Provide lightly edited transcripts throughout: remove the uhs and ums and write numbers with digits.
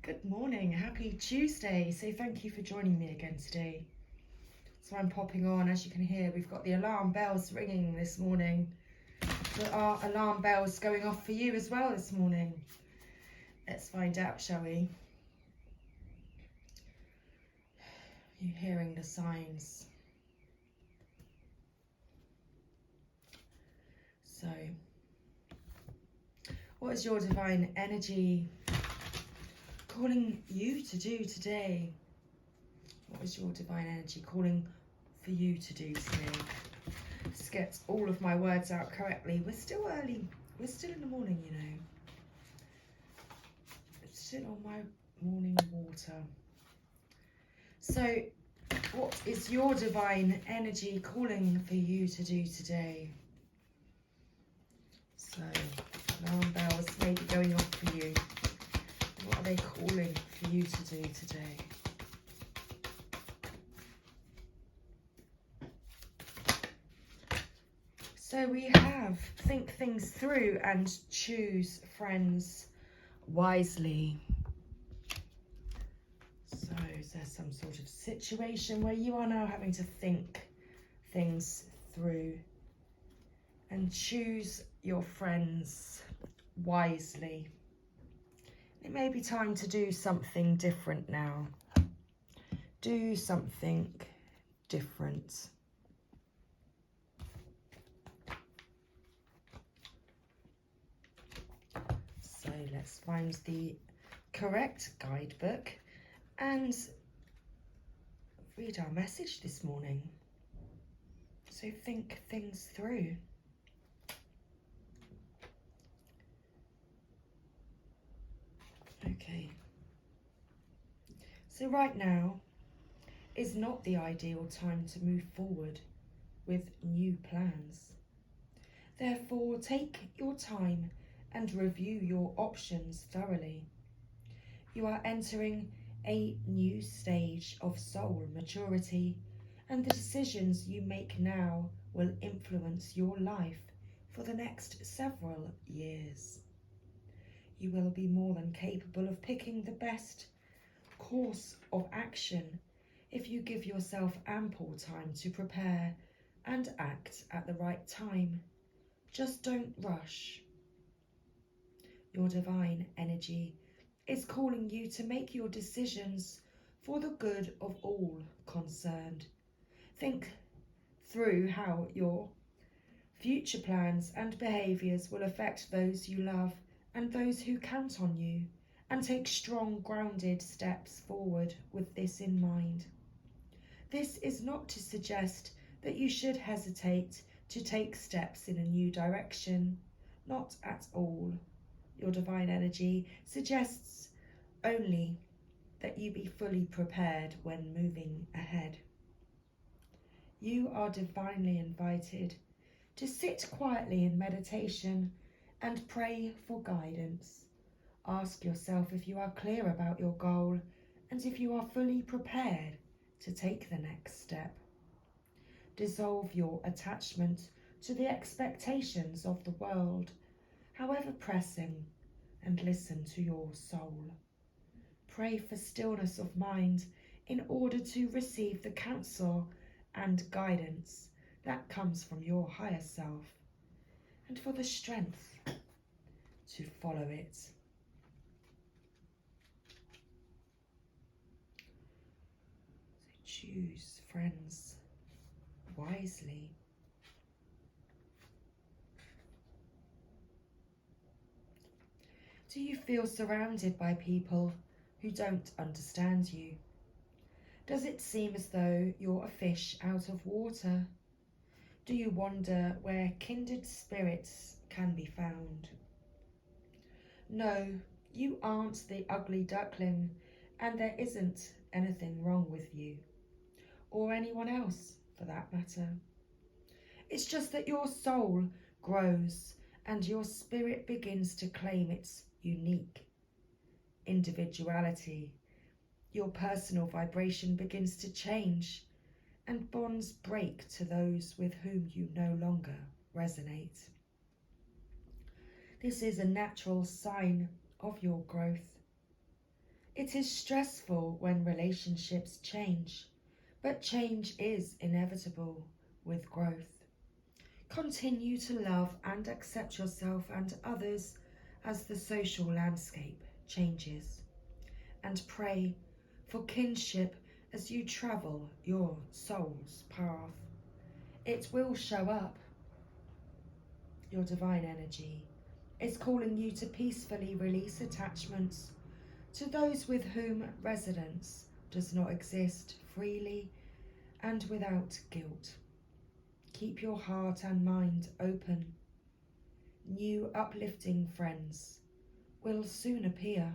Good morning, happy Tuesday. So thank you for joining me again today. So I'm popping on, as you can hear, we've got the alarm bells ringing this morning. There are alarm bells going off for you as well this morning. Let's find out, shall we? You're hearing the signs. So, what is your divine energy calling you to do today? What is your divine energy calling for you to do today? Let's get all of my words out correctly. We're still early. We're still in the morning, you know. It's still on my morning water. So, what is your divine energy calling for you to do today? So, alarm bells may be going off for you. What are they calling for you to do today? So we have think things through and choose friends wisely. So is there some sort of situation where you are now having to think things through and choose your friends wisely? It may be time to do something different now. Do something different. So let's find the correct guidebook and read our message this morning. So think things through. Okay. So right now is not the ideal time to move forward with new plans. Therefore, take your time and review your options thoroughly. You are entering a new stage of soul maturity, and the decisions you make now will influence your life for the next several years. You will be more than capable of picking the best course of action if you give yourself ample time to prepare and act at the right time. Just don't rush. Your divine energy is calling you to make your decisions for the good of all concerned. Think through how your future plans and behaviours will affect those you love and those who count on you, and take strong, grounded steps forward with this in mind. This is not to suggest that you should hesitate to take steps in a new direction, not at all. Your divine energy suggests only that you be fully prepared when moving ahead. You are divinely invited to sit quietly in meditation and pray for guidance. Ask yourself if you are clear about your goal and if you are fully prepared to take the next step. Dissolve your attachment to the expectations of the world, however pressing, and listen to your soul. Pray for stillness of mind in order to receive the counsel and guidance that comes from your higher self, and for the strength to follow it. So choose friends wisely. Do you feel surrounded by people who don't understand you? Does it seem as though you're a fish out of water? Do you wonder where kindred spirits can be found? No, you aren't the ugly duckling, and there isn't anything wrong with you, or anyone else for that matter. It's just that your soul grows and your spirit begins to claim its unique individuality. Your personal vibration begins to change and bonds break to those with whom you no longer resonate. This is a natural sign of your growth. It is stressful when relationships change, but change is inevitable with growth. Continue to love and accept yourself and others as the social landscape changes, and pray for kinship as you travel your soul's path. It will show up. Your divine energy is calling you to peacefully release attachments to those with whom resonance does not exist freely and without guilt. Keep your heart and mind open. New uplifting friends will soon appear.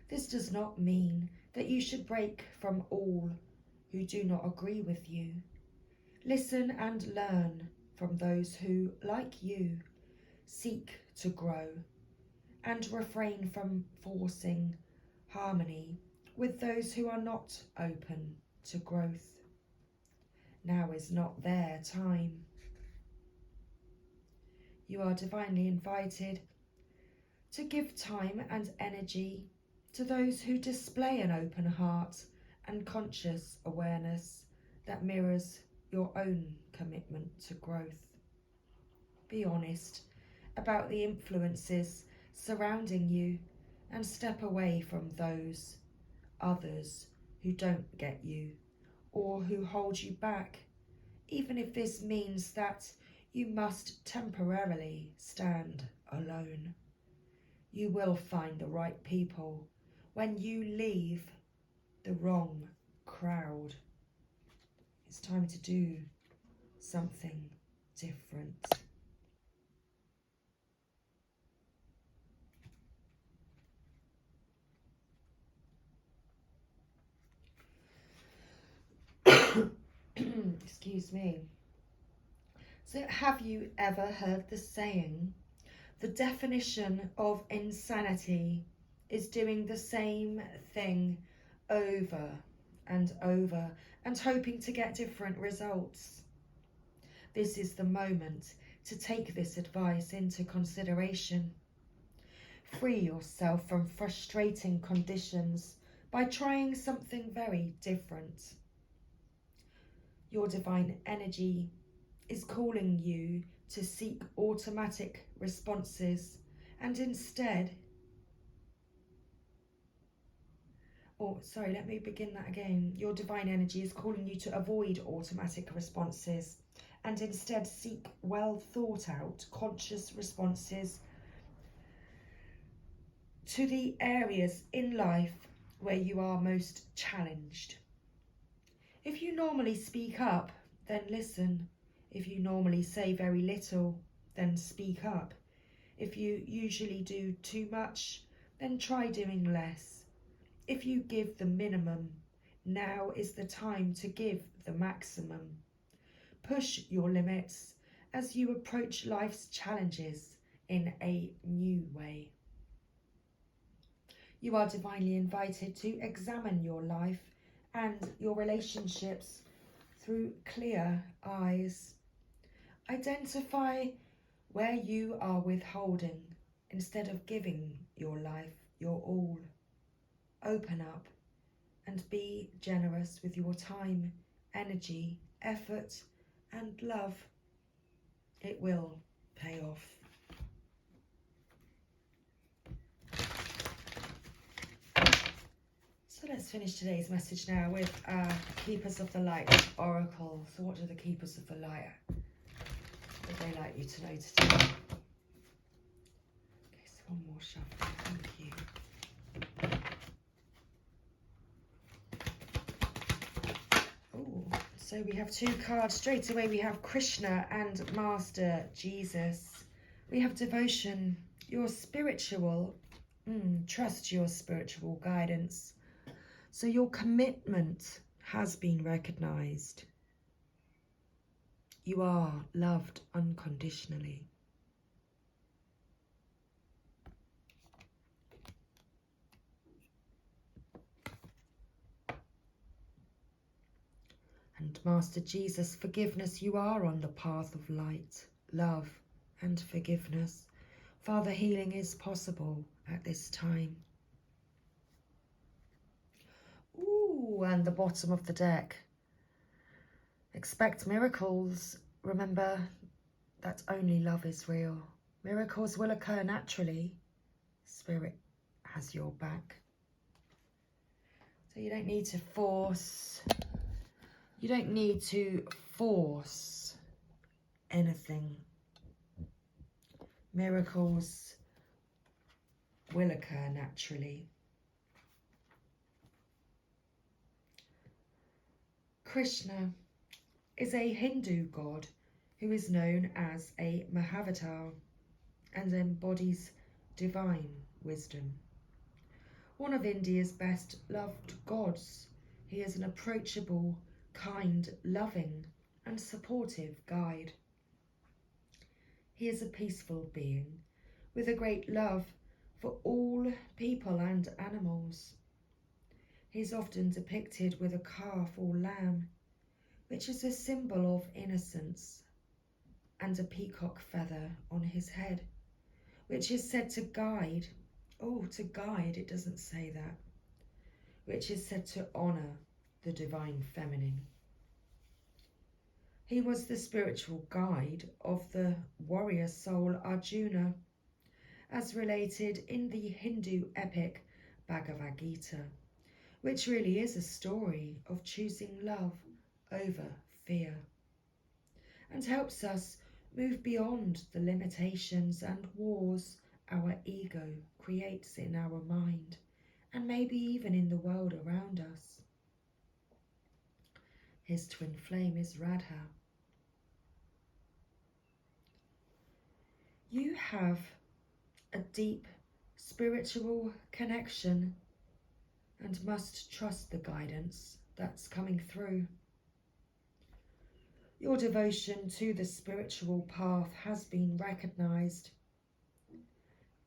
This does not mean that you should break from all who do not agree with you. Listen and learn from those who, like you, seek to grow, and refrain from forcing harmony with those who are not open to growth. Now is not their time. You are divinely invited to give time and energy to those who display an open heart and conscious awareness that mirrors your own commitment to growth. Be honest about the influences surrounding you and step away from those others who don't get you or who hold you back, even if this means that you must temporarily stand alone. You will find the right people when you leave the wrong crowd. It's time to do something different. Excuse me. So have you ever heard the saying, the definition of insanity is doing the same thing over and over and hoping to get different results? This is the moment to take this advice into consideration. Free yourself from frustrating conditions by trying something very different. Your divine energy is calling you to seek automatic responses and instead, Your divine energy is calling you to avoid automatic responses and instead seek well thought out, conscious responses to the areas in life where you are most challenged. If you normally speak up, then listen. If you normally say very little, then speak up. If you usually do too much, then try doing less. If you give the minimum, now is the time to give the maximum. Push your limits as you approach life's challenges in a new way. You are divinely invited to examine your life and your relationships through clear eyes. Identify where you are withholding instead of giving your life your all. Open up and be generous with your time, energy, effort, and love. It will pay off. So let's finish today's message now with Keepers of the Light Oracle. So what do the Keepers of the Light, would they like you to know today? Okay, so one more shuffle. Thank you. Oh, so we have two cards straight away. We have Krishna and Master Jesus. We have devotion, your spiritual, trust your spiritual guidance. So your commitment has been recognized. You are loved unconditionally. And Master Jesus, forgiveness, you are on the path of light, love and forgiveness. Father, healing is possible at this time. Ooh, and the bottom of the deck. Expect miracles. Remember that only love is real. Miracles will occur naturally. Spirit has your back. So you don't need to force. You don't need to force anything. Miracles will occur naturally. Krishna is a Hindu god who is known as a Mahavatar and embodies divine wisdom. One of India's best loved gods, he is an approachable, kind, loving and supportive guide. He is a peaceful being with a great love for all people and animals. He is often depicted with a calf or lamb, which is a symbol of innocence, and a peacock feather on his head, which is said to guide, it doesn't say that, which is said to honour the divine feminine. He was the spiritual guide of the warrior soul Arjuna, as related in the Hindu epic Bhagavad Gita, which really is a story of choosing love over fear, and helps us move beyond the limitations and wars our ego creates in our mind, and maybe even in the world around us. His twin flame is Radha. You have a deep spiritual connection and must trust the guidance that's coming through. Your devotion to the spiritual path has been recognised.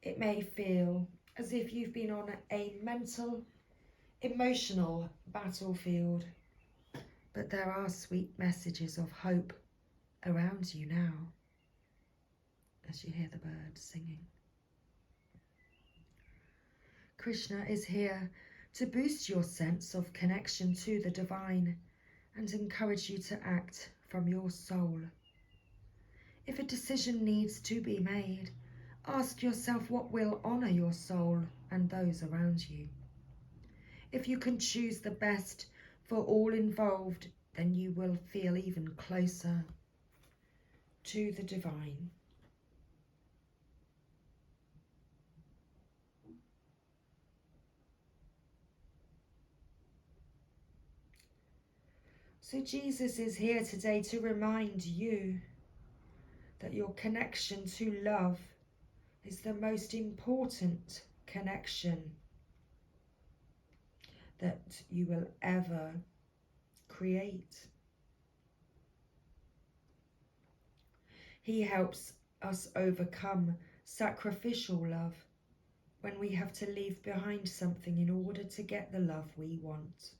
It may feel as if you've been on a mental, emotional battlefield, but there are sweet messages of hope around you now, as you hear the birds singing. Krishna is here to boost your sense of connection to the divine and encourage you to act from your soul. If a decision needs to be made, ask yourself what will honour your soul and those around you. If you can choose the best for all involved, then you will feel even closer to the divine. So Jesus is here today to remind you that your connection to love is the most important connection that you will ever create. He helps us overcome sacrificial love when we have to leave behind something in order to get the love we want.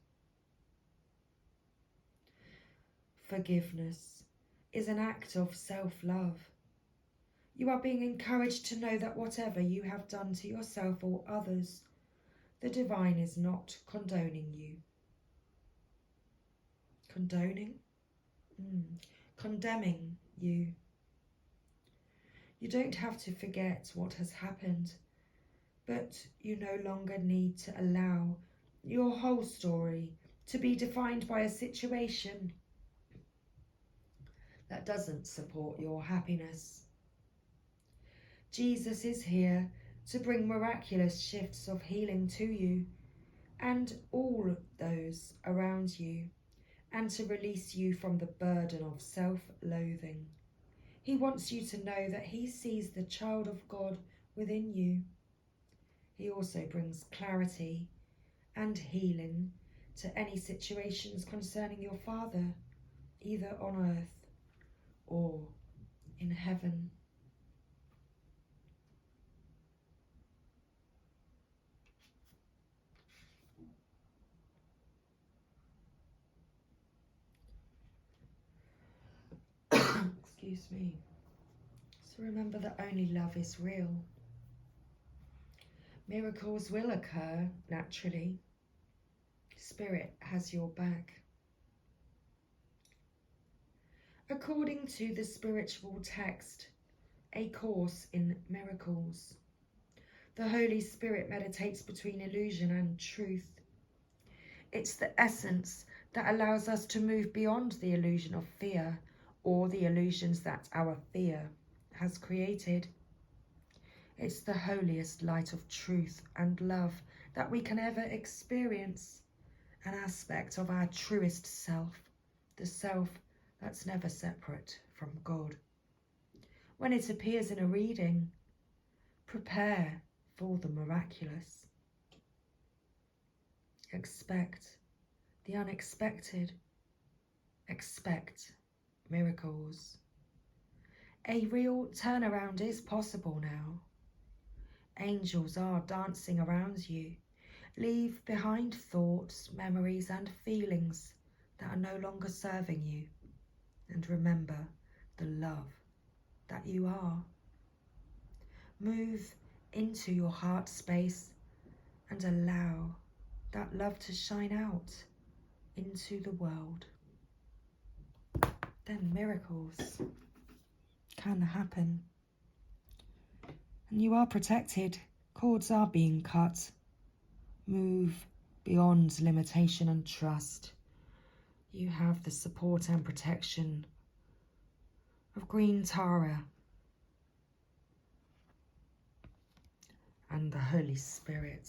Forgiveness is an act of self-love. You are being encouraged to know that whatever you have done to yourself or others, the divine is not condoning you. Condemning you. You don't have to forget what has happened, but you no longer need to allow your whole story to be defined by a situation that doesn't support your happiness. Jesus is here to bring miraculous shifts of healing to you and all those around you, and to release you from the burden of self-loathing. He wants you to know that he sees the child of God within you. He also brings clarity and healing to any situations concerning your Father, either on earth or in heaven. Excuse me. So remember that only love is real. Miracles will occur naturally. Spirit has your back. According to the spiritual text, A Course in Miracles, the Holy Spirit meditates between illusion and truth. It's the essence that allows us to move beyond the illusion of fear or the illusions that our fear has created. It's the holiest light of truth and love that we can ever experience, an aspect of our truest self, the self that's never separate from God. When it appears in a reading, prepare for the miraculous. Expect the unexpected. Expect miracles. A real turnaround is possible now. Angels are dancing around you. Leave behind thoughts, memories and feelings that are no longer serving you. And remember the love that you are. Move into your heart space and allow that love to shine out into the world. Then miracles can happen. And you are protected. Cords are being cut. Move beyond limitation and trust. You have the support and protection of Green Tara and the Holy Spirit.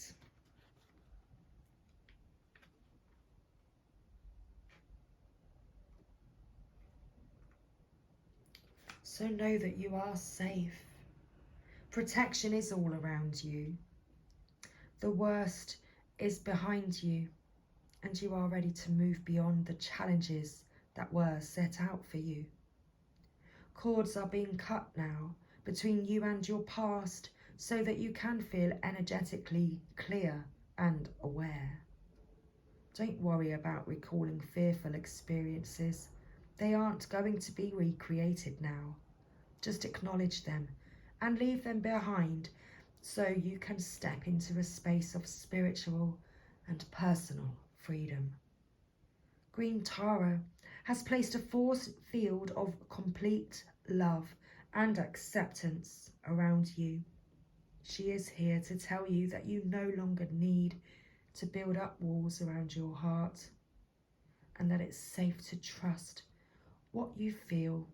So know that you are safe. Protection is all around you. The worst is behind you, and you are ready to move beyond the challenges that were set out for you. Cords are being cut now between you and your past so that you can feel energetically clear and aware. Don't worry about recalling fearful experiences. They aren't going to be recreated now. Just acknowledge them and leave them behind so you can step into a space of spiritual and personal freedom. Green Tara has placed a force field of complete love and acceptance around you. She is here to tell you that you no longer need to build up walls around your heart, and that it's safe to trust what you feel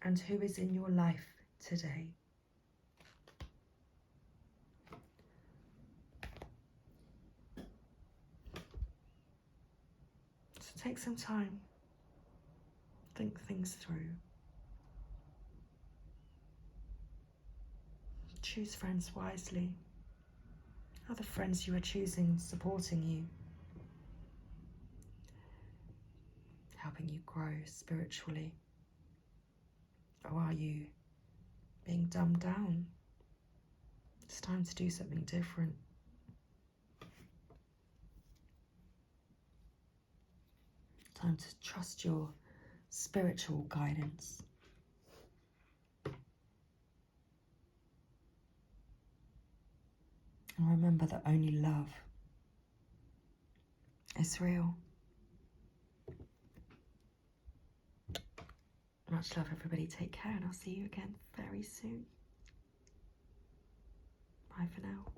and who is in your life today. So take some time, think things through. Choose friends wisely. Are the friends you are choosing supporting you, helping you grow spiritually? Or are you being dumbed down? It's time to do something different. Time to trust your spiritual guidance. And remember that only love is real. Much love, everybody. Take care, and I'll see you again very soon. Bye for now.